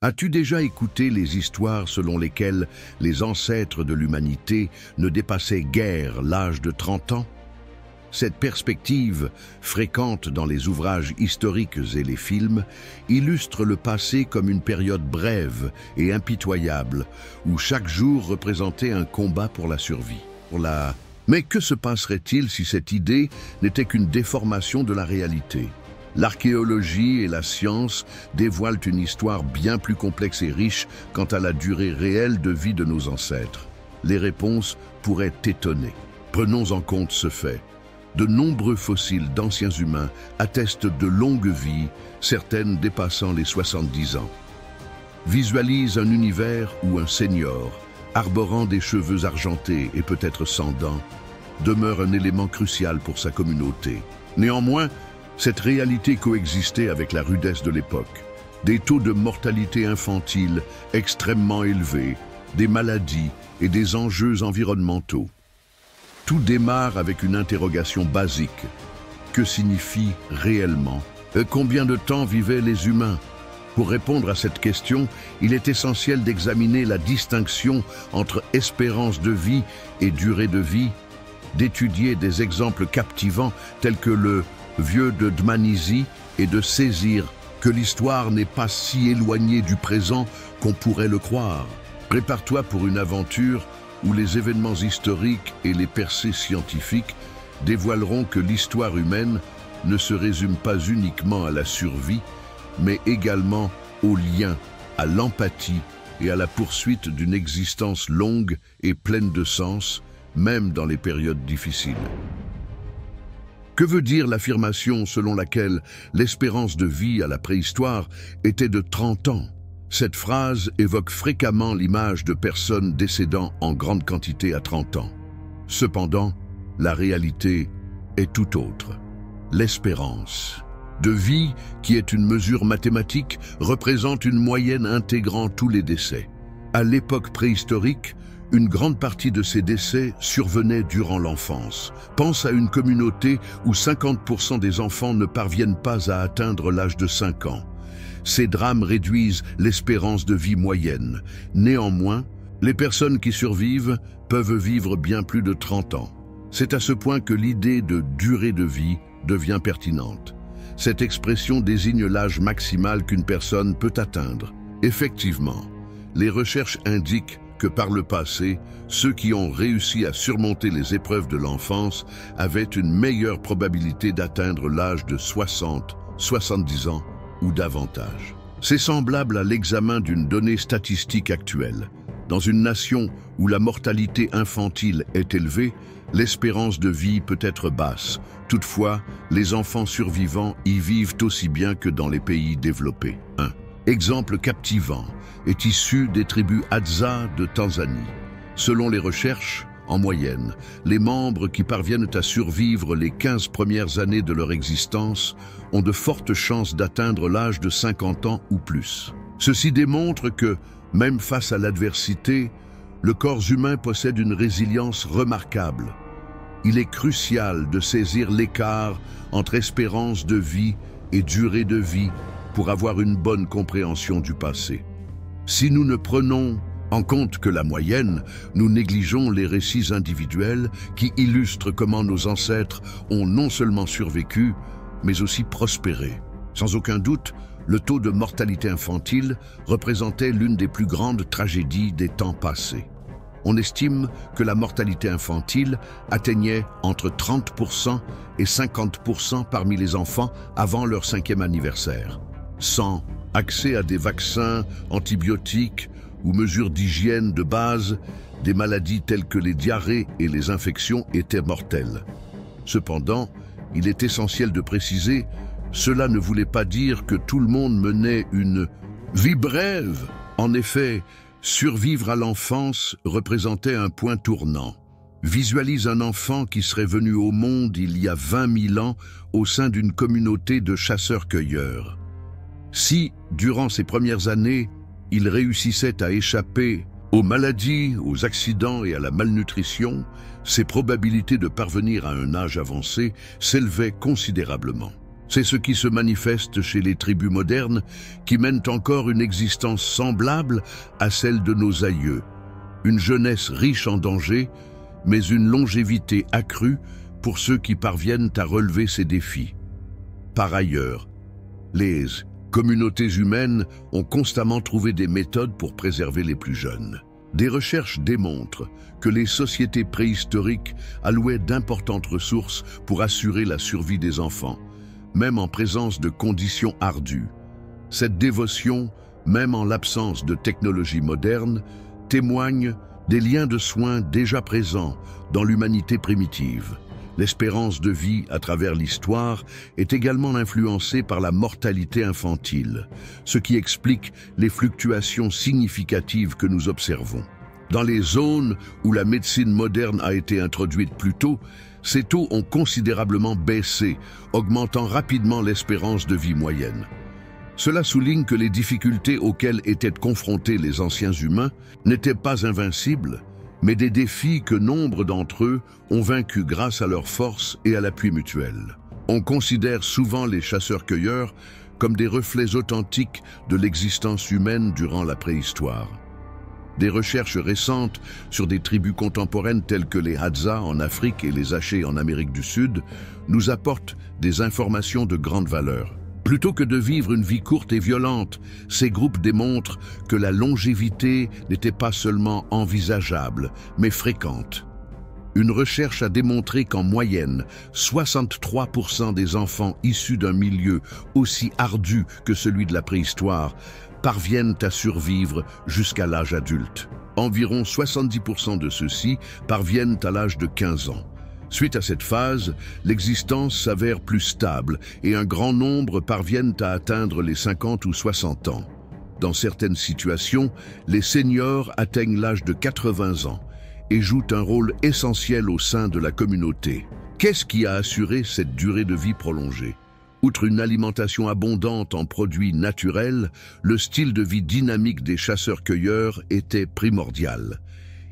As-tu déjà écouté les histoires selon lesquelles les ancêtres de l'humanité ne dépassaient guère l'âge de 30 ans? Cette perspective, fréquente dans les ouvrages historiques et les films, illustre le passé comme une période brève et impitoyable, où chaque jour représentait un combat pour la survie. Mais que se passerait-il si cette idée n'était qu'une déformation de la réalité? L'archéologie et la science dévoilent une histoire bien plus complexe et riche quant à la durée réelle de vie de nos ancêtres. Les réponses pourraient étonner. Prenons en compte ce fait. De nombreux fossiles d'anciens humains attestent de longues vies, certaines dépassant les 70 ans. Visualise un univers où un senior, arborant des cheveux argentés et peut-être sans dents, demeure un élément crucial pour sa communauté. Néanmoins, cette réalité coexistait avec la rudesse de l'époque. Des taux de mortalité infantile extrêmement élevés, des maladies et des enjeux environnementaux. Tout démarre avec une interrogation basique. Que signifie réellement? Combien de temps vivaient les humains? Pour répondre à cette question, il est essentiel d'examiner la distinction entre espérance de vie et durée de vie, d'étudier des exemples captivants tels que le vieux de Dmanisi et de saisir que l'histoire n'est pas si éloignée du présent qu'on pourrait le croire. Prépare-toi pour une aventure où les événements historiques et les percées scientifiques dévoileront que l'histoire humaine ne se résume pas uniquement à la survie, mais également au lien, à l'empathie et à la poursuite d'une existence longue et pleine de sens, même dans les périodes difficiles. Que veut dire l'affirmation selon laquelle l'espérance de vie à la préhistoire était de 30 ans? Cette phrase évoque fréquemment l'image de personnes décédant en grande quantité à 30 ans. Cependant, la réalité est tout autre. L'espérance de vie, qui est une mesure mathématique, représente une moyenne intégrant tous les décès. À l'époque préhistorique, une grande partie de ces décès survenaient durant l'enfance. Pense à une communauté où 50% des enfants ne parviennent pas à atteindre l'âge de 5 ans. Ces drames réduisent l'espérance de vie moyenne. Néanmoins, les personnes qui survivent peuvent vivre bien plus de 30 ans. C'est à ce point que l'idée de durée de vie devient pertinente. Cette expression désigne l'âge maximal qu'une personne peut atteindre. Effectivement, les recherches indiquent que par le passé, ceux qui ont réussi à surmonter les épreuves de l'enfance avaient une meilleure probabilité d'atteindre l'âge de 60, 70 ans ou davantage. C'est semblable à l'examen d'une donnée statistique actuelle. Dans une nation où la mortalité infantile est élevée, l'espérance de vie peut être basse. Toutefois, les enfants survivants y vivent aussi bien que dans les pays développés. Un exemple captivant est issu des tribus Hadza de Tanzanie. Selon les recherches, en moyenne, les membres qui parviennent à survivre les 15 premières années de leur existence ont de fortes chances d'atteindre l'âge de 50 ans ou plus. Ceci démontre que, même face à l'adversité, le corps humain possède une résilience remarquable. Il est crucial de saisir l'écart entre espérance de vie et durée de vie pour avoir une bonne compréhension du passé. Si nous ne prenons en compte que la moyenne, nous négligeons les récits individuels qui illustrent comment nos ancêtres ont non seulement survécu, mais aussi prospéré. Sans aucun doute, le taux de mortalité infantile représentait l'une des plus grandes tragédies des temps passés. On estime que la mortalité infantile atteignait entre 30% et 50% parmi les enfants avant leur 5e anniversaire. Sans accès à des vaccins, antibiotiques ou mesures d'hygiène de base, des maladies telles que les diarrhées et les infections étaient mortelles. Cependant, il est essentiel de préciser, cela ne voulait pas dire que tout le monde menait une vie brève. En effet, survivre à l'enfance représentait un point tournant. Visualise un enfant qui serait venu au monde il y a 20 000 ans au sein d'une communauté de chasseurs-cueilleurs. Si, durant ces premières années, il réussissait à échapper aux maladies, aux accidents et à la malnutrition, ses probabilités de parvenir à un âge avancé s'élevaient considérablement. C'est ce qui se manifeste chez les tribus modernes qui mènent encore une existence semblable à celle de nos aïeux. Une jeunesse riche en dangers, mais une longévité accrue pour ceux qui parviennent à relever ces défis. Par ailleurs, les communautés humaines ont constamment trouvé des méthodes pour préserver les plus jeunes. Des recherches démontrent que les sociétés préhistoriques allouaient d'importantes ressources pour assurer la survie des enfants, même en présence de conditions ardues. Cette dévotion, même en l'absence de technologies modernes, témoigne des liens de soins déjà présents dans l'humanité primitive. L'espérance de vie à travers l'histoire est également influencée par la mortalité infantile, ce qui explique les fluctuations significatives que nous observons. Dans les zones où la médecine moderne a été introduite plus tôt, ces taux ont considérablement baissé, augmentant rapidement l'espérance de vie moyenne. Cela souligne que les difficultés auxquelles étaient confrontés les anciens humains n'étaient pas invincibles, mais des défis que nombre d'entre eux ont vaincus grâce à leur force et à l'appui mutuel. On considère souvent les chasseurs-cueilleurs comme des reflets authentiques de l'existence humaine durant la préhistoire. Des recherches récentes sur des tribus contemporaines telles que les Hadza en Afrique et les Aché en Amérique du Sud nous apportent des informations de grande valeur. Plutôt que de vivre une vie courte et violente, ces groupes démontrent que la longévité n'était pas seulement envisageable, mais fréquente. Une recherche a démontré qu'en moyenne, 63% des enfants issus d'un milieu aussi ardu que celui de la préhistoire parviennent à survivre jusqu'à l'âge adulte. Environ 70% de ceux-ci parviennent à l'âge de 15 ans. Suite à cette phase, l'existence s'avère plus stable et un grand nombre parviennent à atteindre les 50 ou 60 ans. Dans certaines situations, les seniors atteignent l'âge de 80 ans et jouent un rôle essentiel au sein de la communauté. Qu'est-ce qui a assuré cette durée de vie prolongée? Outre une alimentation abondante en produits naturels, le style de vie dynamique des chasseurs-cueilleurs était primordial.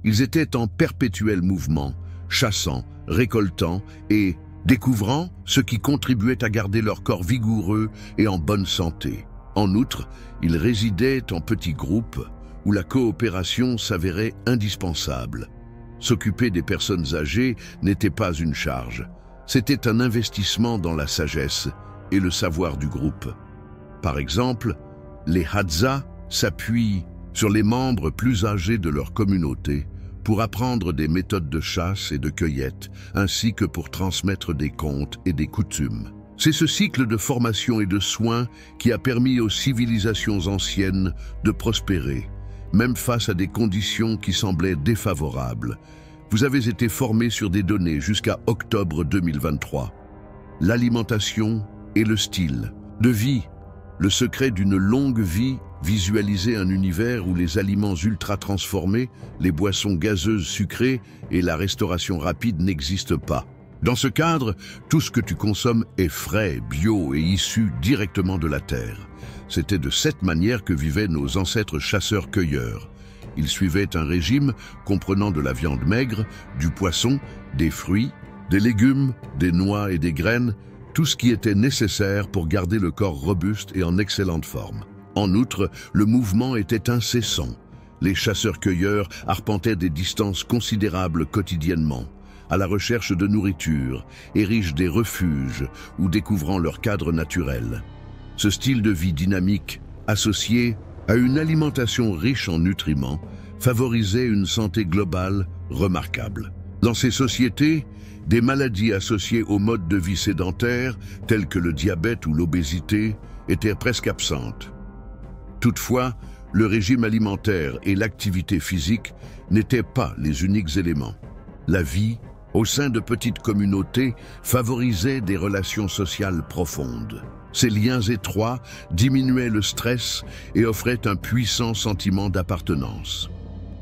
Ils étaient en perpétuel mouvement, chassant, récoltant et découvrant, ce qui contribuait à garder leur corps vigoureux et en bonne santé. En outre, ils résidaient en petits groupes où la coopération s'avérait indispensable. S'occuper des personnes âgées n'était pas une charge, c'était un investissement dans la sagesse et le savoir du groupe. Par exemple, les Hadza s'appuient sur les membres plus âgés de leur communauté pour apprendre des méthodes de chasse et de cueillette, ainsi que pour transmettre des contes et des coutumes. C'est ce cycle de formation et de soins qui a permis aux civilisations anciennes de prospérer, même face à des conditions qui semblaient défavorables. Vous avez été formés sur des données jusqu'à octobre 2023. L'alimentation et le style de vie, le secret d'une longue vie, visualiser un univers où les aliments ultra transformés, les boissons gazeuses sucrées et la restauration rapide n'existent pas. Dans ce cadre, tout ce que tu consommes est frais, bio et issu directement de la terre. C'était de cette manière que vivaient nos ancêtres chasseurs-cueilleurs. Ils suivaient un régime comprenant de la viande maigre, du poisson, des fruits, des légumes, des noix et des graines, tout ce qui était nécessaire pour garder le corps robuste et en excellente forme. En outre, le mouvement était incessant. Les chasseurs-cueilleurs arpentaient des distances considérables quotidiennement, à la recherche de nourriture, érigent des refuges ou découvrant leur cadre naturel. Ce style de vie dynamique, associé à une alimentation riche en nutriments, favorisait une santé globale remarquable. Dans ces sociétés, des maladies associées au mode de vie sédentaire, telles que le diabète ou l'obésité, étaient presque absentes. Toutefois, le régime alimentaire et l'activité physique n'étaient pas les uniques éléments. La vie, au sein de petites communautés, favorisait des relations sociales profondes. Ces liens étroits diminuaient le stress et offraient un puissant sentiment d'appartenance.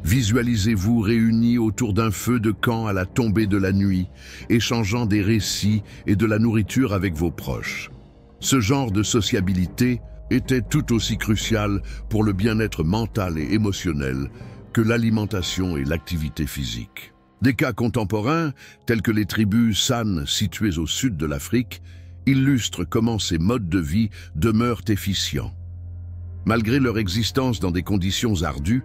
Visualisez-vous réunis autour d'un feu de camp à la tombée de la nuit, échangeant des récits et de la nourriture avec vos proches. Ce genre de sociabilité était tout aussi crucial pour le bien-être mental et émotionnel que l'alimentation et l'activité physique. Des cas contemporains, tels que les tribus San situées au sud de l'Afrique, illustre comment ces modes de vie demeurent efficients. Malgré leur existence dans des conditions ardues,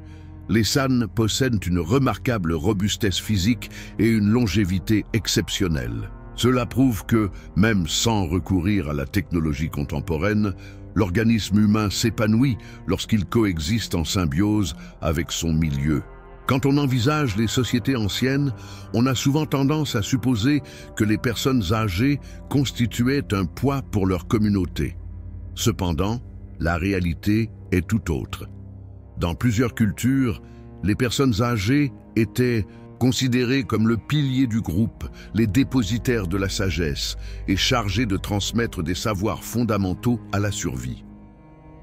les San possèdent une remarquable robustesse physique et une longévité exceptionnelle. Cela prouve que, même sans recourir à la technologie contemporaine, l'organisme humain s'épanouit lorsqu'il coexiste en symbiose avec son milieu. Quand on envisage les sociétés anciennes, on a souvent tendance à supposer que les personnes âgées constituaient un poids pour leur communauté. Cependant, la réalité est tout autre. Dans plusieurs cultures, les personnes âgées étaient considérées comme le pilier du groupe, les dépositaires de la sagesse et chargées de transmettre des savoirs fondamentaux à la survie.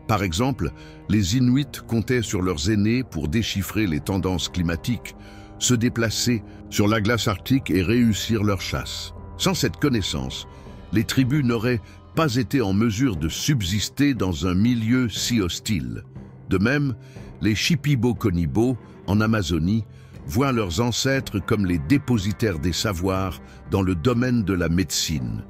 Par exemple, les Inuits comptaient sur leurs aînés pour déchiffrer les tendances climatiques, se déplacer sur la glace arctique et réussir leur chasse. Sans cette connaissance, les tribus n'auraient pas été en mesure de subsister dans un milieu si hostile. De même, les Shipibo-Konibo, en Amazonie, voient leurs ancêtres comme les dépositaires des savoirs dans le domaine de la médecine.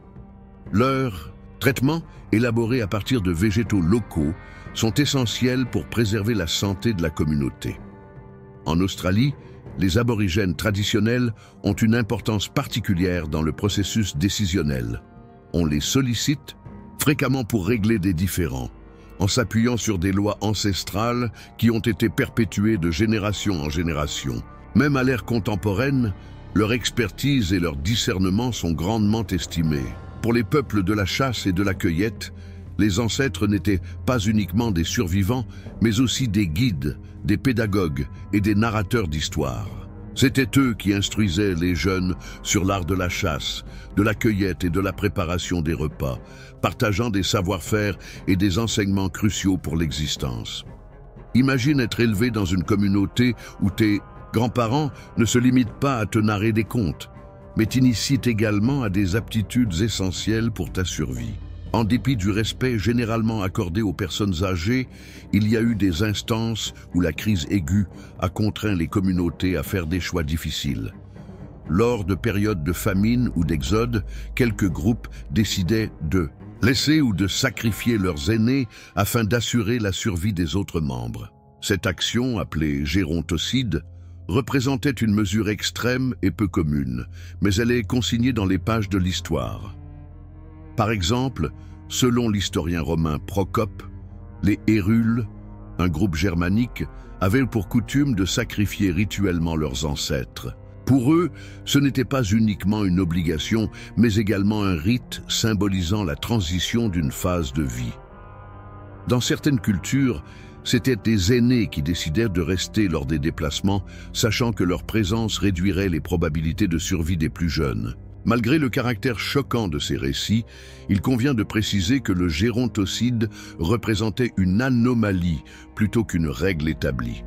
Leurs traitements, élaborés à partir de végétaux locaux, sont essentiels pour préserver la santé de la communauté. En Australie, les aborigènes traditionnels ont une importance particulière dans le processus décisionnel. On les sollicite fréquemment pour régler des différends, en s'appuyant sur des lois ancestrales qui ont été perpétuées de génération en génération. Même à l'ère contemporaine, leur expertise et leur discernement sont grandement estimés. Pour les peuples de la chasse et de la cueillette, les ancêtres n'étaient pas uniquement des survivants, mais aussi des guides, des pédagogues et des narrateurs d'histoires. C'étaient eux qui instruisaient les jeunes sur l'art de la chasse, de la cueillette et de la préparation des repas, partageant des savoir-faire et des enseignements cruciaux pour l'existence. Imagine être élevé dans une communauté où tes grands-parents ne se limitent pas à te narrer des contes, mais t'initient également à des aptitudes essentielles pour ta survie. En dépit du respect généralement accordé aux personnes âgées, il y a eu des instances où la crise aiguë a contraint les communautés à faire des choix difficiles. Lors de périodes de famine ou d'exode, quelques groupes décidaient de laisser ou de sacrifier leurs aînés afin d'assurer la survie des autres membres. Cette action, appelée gérontocide, représentait une mesure extrême et peu commune, mais elle est consignée dans les pages de l'histoire. Par exemple, selon l'historien romain Procope, les Hérules, un groupe germanique, avaient pour coutume de sacrifier rituellement leurs ancêtres. Pour eux, ce n'était pas uniquement une obligation, mais également un rite symbolisant la transition d'une phase de vie. Dans certaines cultures, c'étaient des aînés qui décidèrent de rester lors des déplacements, sachant que leur présence réduirait les probabilités de survie des plus jeunes. Malgré le caractère choquant de ces récits, il convient de préciser que le gérontocide représentait une anomalie plutôt qu'une règle établie.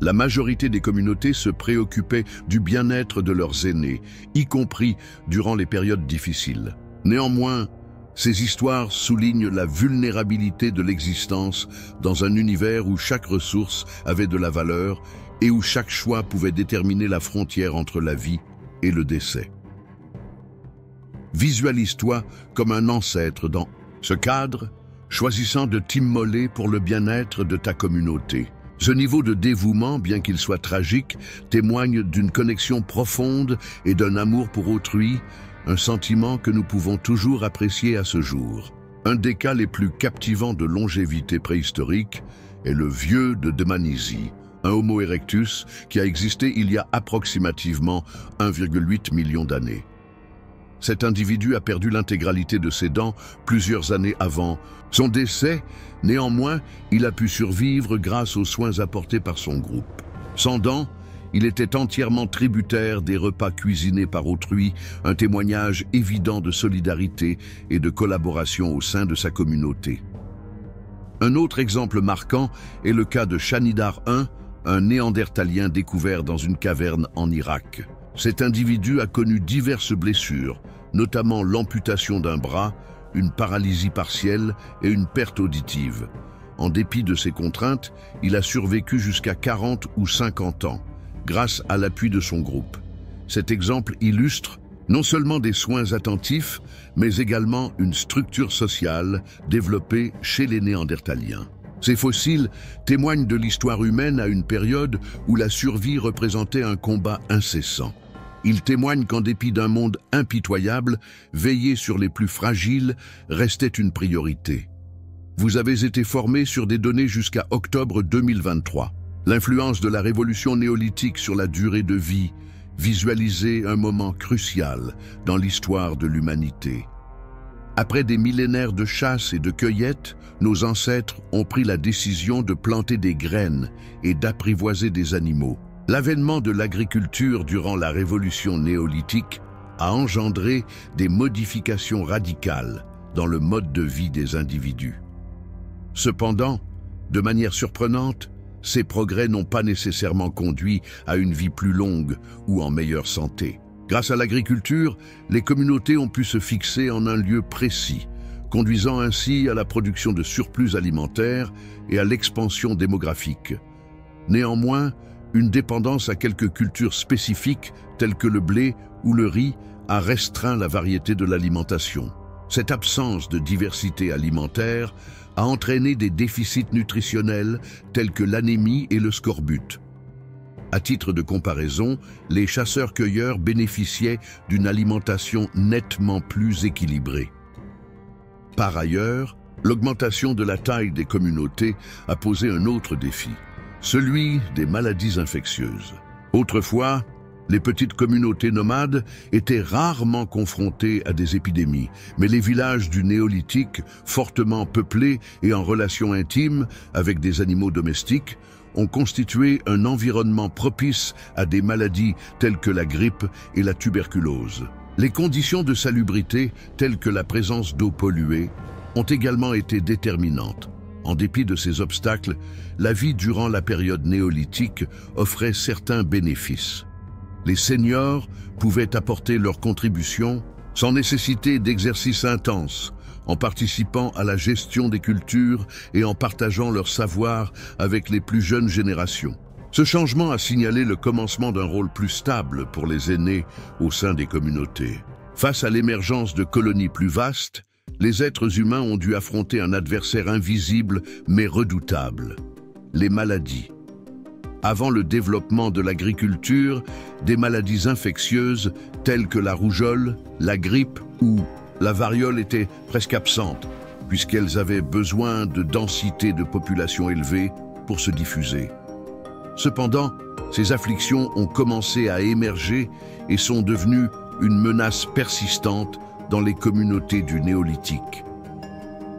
La majorité des communautés se préoccupaient du bien-être de leurs aînés, y compris durant les périodes difficiles. Néanmoins, ces histoires soulignent la vulnérabilité de l'existence dans un univers où chaque ressource avait de la valeur et où chaque choix pouvait déterminer la frontière entre la vie et le décès. Visualise-toi comme un ancêtre dans ce cadre, choisissant de t'immoler pour le bien-être de ta communauté. Ce niveau de dévouement, bien qu'il soit tragique, témoigne d'une connexion profonde et d'un amour pour autrui, un sentiment que nous pouvons toujours apprécier à ce jour. Un des cas les plus captivants de longévité préhistorique est le vieux de Dmanisi, un Homo erectus qui a existé il y a approximativement 1,8 million d'années. Cet individu a perdu l'intégralité de ses dents plusieurs années avant son décès. Néanmoins, il a pu survivre grâce aux soins apportés par son groupe. Sans dents, il était entièrement tributaire des repas cuisinés par autrui, un témoignage évident de solidarité et de collaboration au sein de sa communauté. Un autre exemple marquant est le cas de Shanidar I, un néandertalien découvert dans une caverne en Irak. Cet individu a connu diverses blessures, notamment l'amputation d'un bras, une paralysie partielle et une perte auditive. En dépit de ces contraintes, il a survécu jusqu'à 40 ou 50 ans, grâce à l'appui de son groupe. Cet exemple illustre Non seulement des soins attentifs, mais également une structure sociale développée chez les Néandertaliens. Ces fossiles témoignent de l'histoire humaine à une période où la survie représentait un combat incessant. Ils témoignent qu'en dépit d'un monde impitoyable, veiller sur les plus fragiles restait une priorité. Vous avez été formés sur des données jusqu'à octobre 2023. L'influence de la révolution néolithique sur la durée de vie visualisait un moment crucial dans l'histoire de l'humanité. Après des millénaires de chasse et de cueillette, nos ancêtres ont pris la décision de planter des graines et d'apprivoiser des animaux. L'avènement de l'agriculture durant la révolution néolithique a engendré des modifications radicales dans le mode de vie des individus. Cependant, de manière surprenante, ces progrès n'ont pas nécessairement conduit à une vie plus longue ou en meilleure santé. Grâce à l'agriculture, les communautés ont pu se fixer en un lieu précis, conduisant ainsi à la production de surplus alimentaires et à l'expansion démographique. Néanmoins, une dépendance à quelques cultures spécifiques, telles que le blé ou le riz, a restreint la variété de l'alimentation. Cette absence de diversité alimentaire a entraîné des déficits nutritionnels tels que l'anémie et le scorbut. À titre de comparaison, les chasseurs-cueilleurs bénéficiaient d'une alimentation nettement plus équilibrée. Par ailleurs, l'augmentation de la taille des communautés a posé un autre défi, celui des maladies infectieuses. Autrefois, les petites communautés nomades étaient rarement confrontées à des épidémies, mais les villages du néolithique, fortement peuplés et en relation intime avec des animaux domestiques, ont constitué un environnement propice à des maladies telles que la grippe et la tuberculose. Les conditions de salubrité, telles que la présence d'eau polluée, ont également été déterminantes. En dépit de ces obstacles, la vie durant la période néolithique offrait certains bénéfices. Les seniors pouvaient apporter leur contribution sans nécessiter d'exercice intense, en participant à la gestion des cultures et en partageant leur savoir avec les plus jeunes générations. Ce changement a signalé le commencement d'un rôle plus stable pour les aînés au sein des communautés. Face à l'émergence de colonies plus vastes, les êtres humains ont dû affronter un adversaire invisible mais redoutable, les maladies. Avant le développement de l'agriculture, des maladies infectieuses telles que la rougeole, la grippe ou la variole étaient presque absentes, puisqu'elles avaient besoin de densité de population élevée pour se diffuser. Cependant, ces afflictions ont commencé à émerger et sont devenues une menace persistante dans les communautés du néolithique.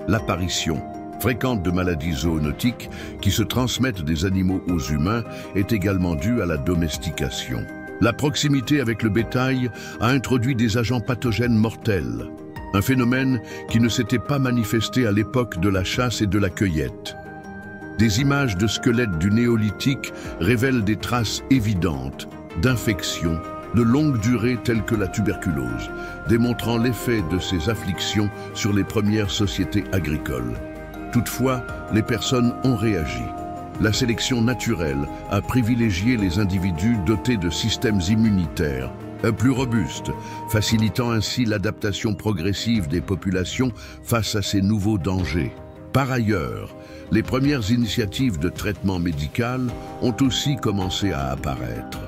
L'apparition fréquente de maladies zoonotiques qui se transmettent des animaux aux humains est également due à la domestication. La proximité avec le bétail a introduit des agents pathogènes mortels, un phénomène qui ne s'était pas manifesté à l'époque de la chasse et de la cueillette. Des images de squelettes du néolithique révèlent des traces évidentes d'infections de longue durée telles que la tuberculose, démontrant l'effet de ces afflictions sur les premières sociétés agricoles. Toutefois, les personnes ont réagi. La sélection naturelle a privilégié les individus dotés de systèmes immunitaires plus robustes, facilitant ainsi l'adaptation progressive des populations face à ces nouveaux dangers. Par ailleurs, les premières initiatives de traitement médical ont aussi commencé à apparaître.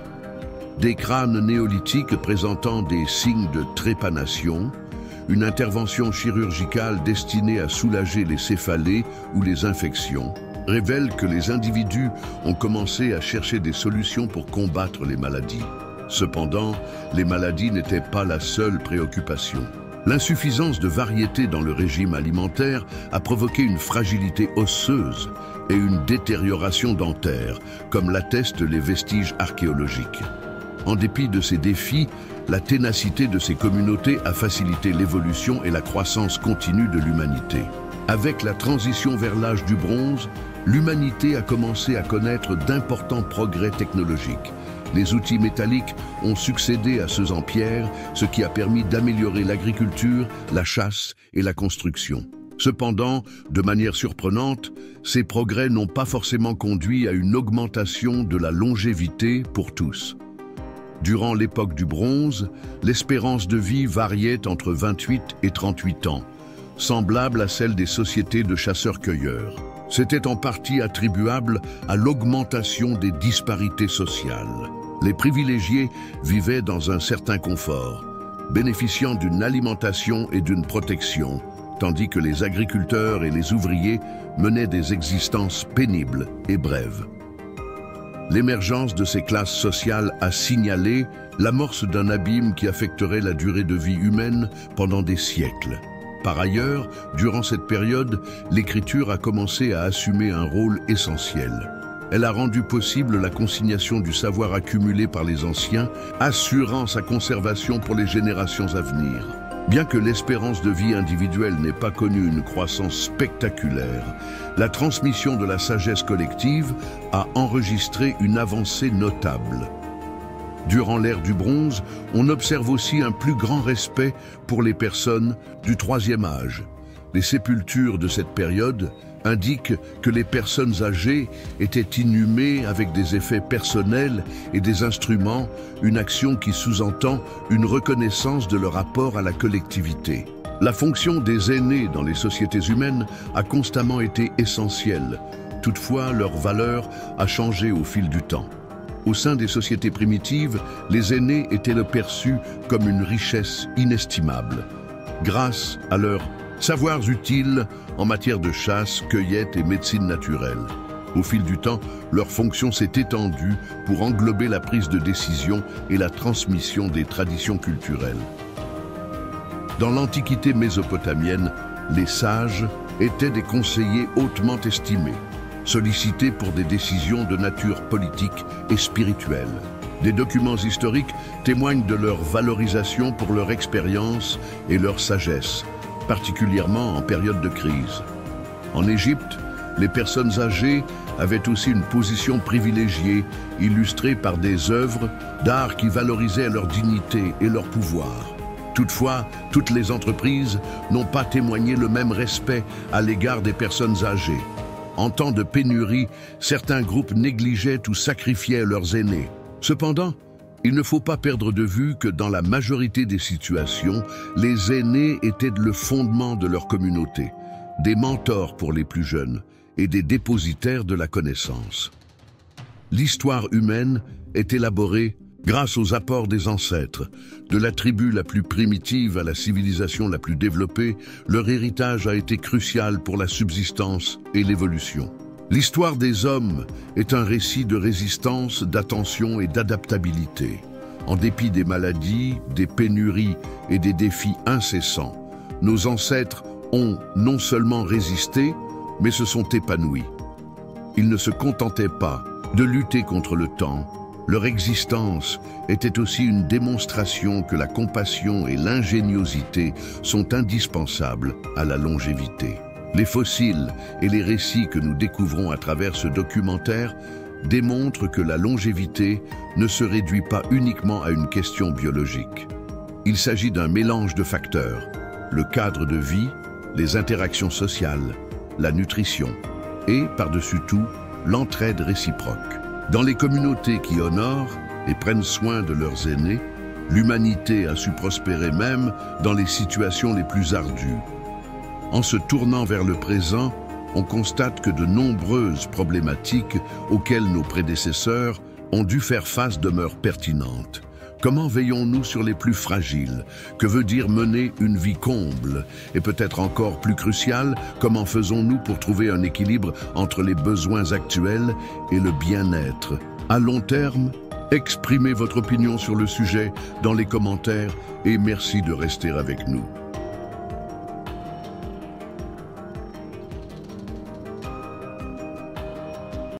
Des crânes néolithiques présentant des signes de trépanation, une intervention chirurgicale destinée à soulager les céphalées ou les infections, révèle que les individus ont commencé à chercher des solutions pour combattre les maladies. Cependant, les maladies n'étaient pas la seule préoccupation. L'insuffisance de variété dans le régime alimentaire a provoqué une fragilité osseuse et une détérioration dentaire, comme l'attestent les vestiges archéologiques. En dépit de ces défis, la ténacité de ces communautés a facilité l'évolution et la croissance continue de l'humanité. Avec la transition vers l'âge du bronze, l'humanité a commencé à connaître d'importants progrès technologiques. Les outils métalliques ont succédé à ceux en pierre, ce qui a permis d'améliorer l'agriculture, la chasse et la construction. Cependant, de manière surprenante, ces progrès n'ont pas forcément conduit à une augmentation de la longévité pour tous. Durant l'époque du bronze, l'espérance de vie variait entre 28 et 38 ans, semblable à celle des sociétés de chasseurs-cueilleurs. C'était en partie attribuable à l'augmentation des disparités sociales. Les privilégiés vivaient dans un certain confort, bénéficiant d'une alimentation et d'une protection, tandis que les agriculteurs et les ouvriers menaient des existences pénibles et brèves. L'émergence de ces classes sociales a signalé l'amorce d'un abîme qui affecterait la durée de vie humaine pendant des siècles. Par ailleurs, durant cette période, l'écriture a commencé à assumer un rôle essentiel. Elle a rendu possible la consignation du savoir accumulé par les anciens, assurant sa conservation pour les générations à venir. Bien que l'espérance de vie individuelle n'ait pas connu une croissance spectaculaire, la transmission de la sagesse collective a enregistré une avancée notable. Durant l'ère du bronze, on observe aussi un plus grand respect pour les personnes du troisième âge. Les sépultures de cette période indiquent que les personnes âgées étaient inhumées avec des effets personnels et des instruments, une action qui sous-entend une reconnaissance de leur rapport à la collectivité. La fonction des aînés dans les sociétés humaines a constamment été essentielle. Toutefois, leur valeur a changé au fil du temps. Au sein des sociétés primitives, les aînés étaient perçus comme une richesse inestimable, grâce à leurs savoirs utiles en matière de chasse, cueillette et médecine naturelle. Au fil du temps, leur fonction s'est étendue pour englober la prise de décision et la transmission des traditions culturelles. Dans l'Antiquité mésopotamienne, les sages étaient des conseillers hautement estimés, sollicités pour des décisions de nature politique et spirituelle. Des documents historiques témoignent de leur valorisation pour leur expérience et leur sagesse, particulièrement en période de crise. En Égypte, les personnes âgées avaient aussi une position privilégiée, illustrée par des œuvres d'art qui valorisaient leur dignité et leur pouvoir. Toutefois, toutes les entreprises n'ont pas témoigné le même respect à l'égard des personnes âgées. En temps de pénurie, certains groupes négligeaient ou sacrifiaient leurs aînés. Cependant, il ne faut pas perdre de vue que dans la majorité des situations, les aînés étaient le fondement de leur communauté, des mentors pour les plus jeunes et des dépositaires de la connaissance. L'histoire humaine est élaborée grâce aux apports des ancêtres. De la tribu la plus primitive à la civilisation la plus développée, leur héritage a été crucial pour la subsistance et l'évolution. L'histoire des hommes est un récit de résistance, d'attention et d'adaptabilité. En dépit des maladies, des pénuries et des défis incessants, nos ancêtres ont non seulement résisté, mais se sont épanouis. Ils ne se contentaient pas de lutter contre le temps. Leur existence était aussi une démonstration que la compassion et l'ingéniosité sont indispensables à la longévité. Les fossiles et les récits que nous découvrons à travers ce documentaire démontrent que la longévité ne se réduit pas uniquement à une question biologique. Il s'agit d'un mélange de facteurs, le cadre de vie, les interactions sociales, la nutrition et, par-dessus tout, l'entraide réciproque. Dans les communautés qui honorent et prennent soin de leurs aînés, l'humanité a su prospérer même dans les situations les plus ardues. En se tournant vers le présent, on constate que de nombreuses problématiques auxquelles nos prédécesseurs ont dû faire face demeurent pertinentes. Comment veillons-nous sur les plus fragiles? Que veut dire mener une vie comble? Et peut-être encore plus crucial, comment faisons-nous pour trouver un équilibre entre les besoins actuels et le bien-être? À long terme, exprimez votre opinion sur le sujet dans les commentaires et merci de rester avec nous.